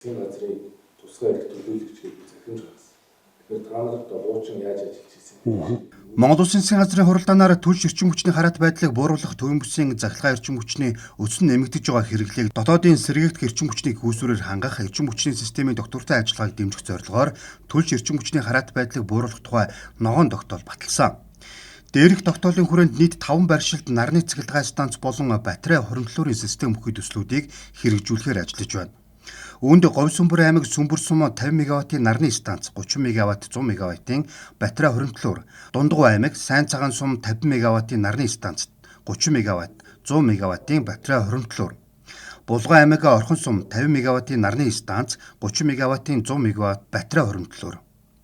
засгийн газрын тусгай эрх төлөөлөгч гэдэг захимж гаргасан. Тэгэхээр та нарт хуучин яаж ажиллаж ирсэн? Монгол Улсын засгийн газрын хуралдаанаар түлш эрчим хүчний хараат байдлыг бууруулах төвийн бүсийн захиргаа эрчим хүчний өссөн нэмэгдэж байгаа хэрэглээг дотоодын сэргээгдэх эрчим хүчнийг үүсвэрээр хангах эрчим хүчний системийн доктортой ажиллагааг дэмжих зорилгоор түлш эрчим хүчний хараат байдлыг бууруулах тухай ногоон тогтоол баталсан. Дээрх тогтоолын хүрээнд нийт 5 байршилд нарны цахилгаан станц болон батарей хуримтлуулын систем бүхий төслүүдийг хэрэгжүүлэхээр ажиллаж байна. Үүнд Говь Сүмбэр аймаг Сүмбэр сум 50 МВт-ийн нарны станц, 30 МВт 100 МВт-ийн батарей хуримтлуур, Дундгуй аймаг Сайн Цагаан сум 50 МВт-ийн нарны станц, 30 МВт 100 МВт-ийн батарей хуримтлуур, Булган аймаг Орхон сум 50 МВт-ийн нарны станц, 30 МВт-ийн 100 МВт батарей хуримтлуур,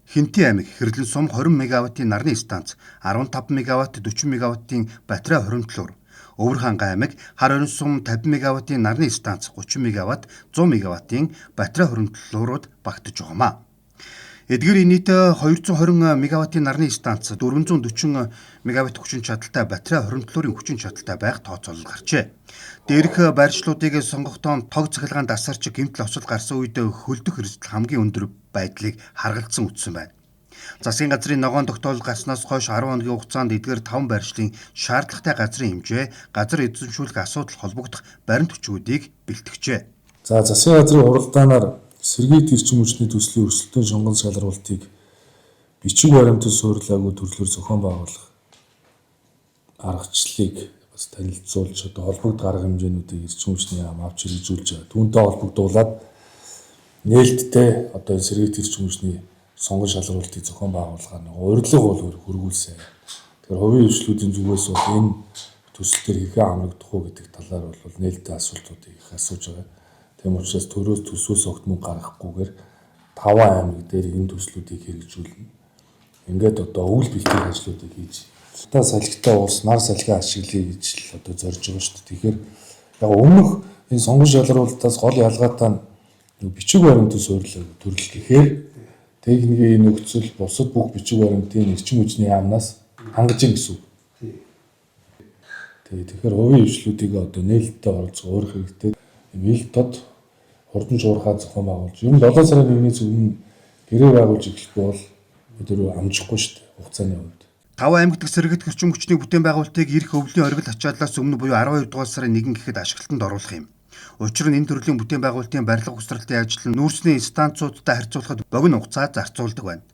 Хинтээ аймаг Хэрлэн сум 20 МВт-ийн нарны станц, 15 МВт 40 МВт-ийн батарей хуримтлуур, Өвөр Хангай аймаг Хар Орон сум 50 МВт-ийн нарны станц, 30 МВт 100 МВт-ийн батарей хуримтлуулрууд багтаж байгаамаа. Эдгээр нийт 220 МВт-ийн нарны станц, 440 МВт хүчин чадалтай батарей хуримтлуулрын хүчин чадалтай байх тооцоолол гарчээ. Дээрх байршлуудыг сонгохдоо тог цахилгаан дасарч гэмтэл осол гарсан үед хөлдөх эрсдэл хамгийн өндөр байдлыг харгалзсан үтсэн байна. Засгийн газрын ногоон тогтоол гарснаас хойш 10 хоногийн хугацаанд эдгээр 5 байршлын шаардлагатай газрын хэмжээ, газар эзэмшүүлэх асуудал холбогдох баримт хүчгүүдийг бэлтгэжээ. За засгийн газрын хуралдаанаар сэргийт эрчим хүчний төслийн өрсөлдөөн шонгон шалралтыг бичиг баримтад суурилаагүй төрлөөр зохион байгуулах аргачлалыг бас танилцуулж холбогд арга хэмжээнүүдийг эрчим хүчний яам авч хэрэгжүүлж байгаа. Түүнтэй холбогдуулаад нээлттэй сэргийт эрчим хүчний сонгон шалралтыг зохион байгуулахаар нэг урилга бол хөргүүлсэн. Тэгэхээр хувийн хвшлүүдийн зүгээс бол энэ төсөл төр хэрхэн хамрагдах уу гэдэг талаар бол нээлттэй асуултуудыг их асууж байгаа. Тийм учраас төсвөөс огт мөнгө гаргахгүйгээр 5 аймаг дээр энэ төслүүдийг хэрэгжүүлнэ. Ингээд өвөл бэлтгэх ажлуудыг хийж та салхитай улс нар салхиа ашиглая гэж зорж байгаа шүү дээ. Тэгэхээр яг өмнөх энэ сонгон шалралтаас гол ялгаатай нь бичиг баримтад суурилаагүй төрөл гэхээр техникийн нөхцөл бусад бүх бичиг баримтын эрчим хүчний яамнаас хангаж ийн гэсэн үг. Тэгэхээр хувийн хвшлүүдийг нээлттэй оролцох уурах хэрэгтэй. Ил тод хурдан шуурхаа зохион байгуулж, ер нь 7 сарын 1-ээс өмнө гэрээ байгуулж эхлэхгүй бол бид амжихгүй шүү дээ хугацааны хувьд. 5 аймаг дахь сэргийт эрчим хүчний бүтээн байгуулалтыг эрх өвлийн оргил ачааллаас өмнө буюу 12 дугаар сарын 1 гэхэд ашиглалтанд оруулах юм. Учир нь энэ төрлийн бүтээн байгуулалтын барилга устралтын ажил нь нүүрсний станцуудтай харьцуулахад богино хугацаа зарцуулдаг байна.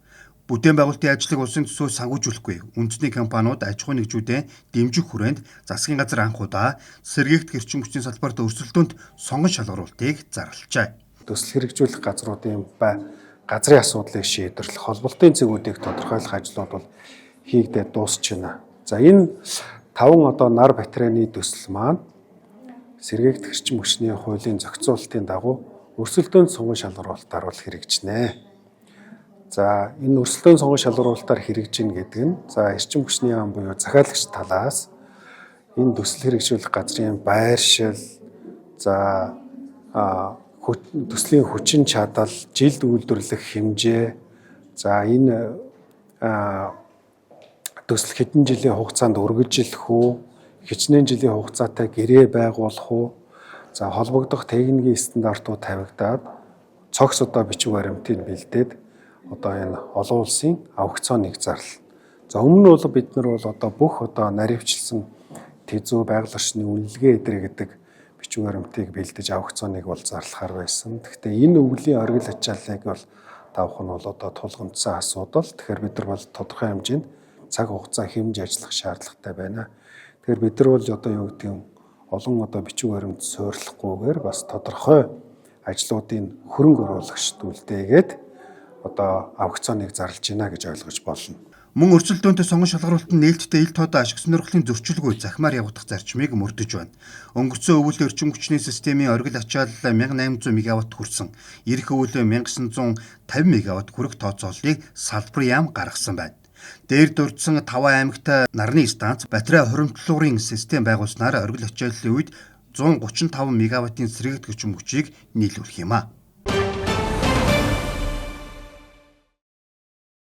Бүтээн байгуулалтын ажлыг улсын төсвөөс санхүүжүүлэхгүй үндэсний компаниуд аж ахуй нэгжүүдээ дэмжих хүрээнд засгийн газар анх удаа сэргийт эрчим хүчний салбарт өрсөлдөөнд сонгон шалгаруултыг зарлажээ. Төсөл хэрэгжүүлэх газруудын газрын асуудлыг шийдвэрлэх холболтын зэгүүдийг тодорхойлох ажлууд бол хийгдээд дуусч байна. За энэ 5 нар батарейны төсөл маань сэргээгдэх эрчим хүчний хуулийн зохицуулалтын дагуу өрсөлдөөнд сонгон шалгаруулалтаар бол хэрэгжинэ. За энэ өрсөлдөөнд сонгон шалгаруулалтаар хэрэгжинэ гэдэг нь эрчим хүчний яам буюу захиалагч талаас энэ төсөл хэрэгжүүлэх газрын байршил, төслийн хүчин чадал, жилд үйлдвэрлэх хэмжээ, энэ төсөл хэдэн жилийн хугацаанд үргэлжлэх үү, хичнээн жилийн хугацаатай гэрээ байгуулах уу, холбогдох техникийн стандартууд тавигдаад цогц бичиг баримтыг бэлдээд энэ олон улсын аукционыг зарлана. Өмнө нь бол бид нар бүх наривчлсан тэзүү байгаль орчны үнэлгээ гэдэг бичиг баримтыг бэлдэж аукционыг зарлахаар байсан. Гэхдээ энэ өвлийн оргил ачааллыг тавах нь тулгымдсан асуудал. Тэгэхээр бид нар тодорхой хэмжээнд цаг хугацаа хэмж ажиллах шаардлагатай байна. Тэгэхээр бид нар олон бичиг баримт суурилахгүйгээр бас тодорхой ажлуудын хөрөнгө оруулагчд үлдээгээд аукционыг зарлж байна гэж ойлгож болно. Мөн өрсөлдөөнтэй сонгон шалгаруулалт нь нээлттэй ил тод ашиг сонирхлын зөрчилгүй захимаар явагдах зарчмыг мөрдөж байна. Өнгөрсөн өвөл эрчим хүчний системийн оргил ачаалал 1800 МВт хүрсэн, ирэх өвөл 1950 МВт хүрэх тооцооллыг салбар яам гаргасан байна. Дээр дурдсан 5 аймагт нарны станц, батарей хуримтлуулрын систем байгуулснаар оргил ачааллын үед 135 МВт-ийн сэргээгдэх эрчим хүчийг нийлүүлэх юм а.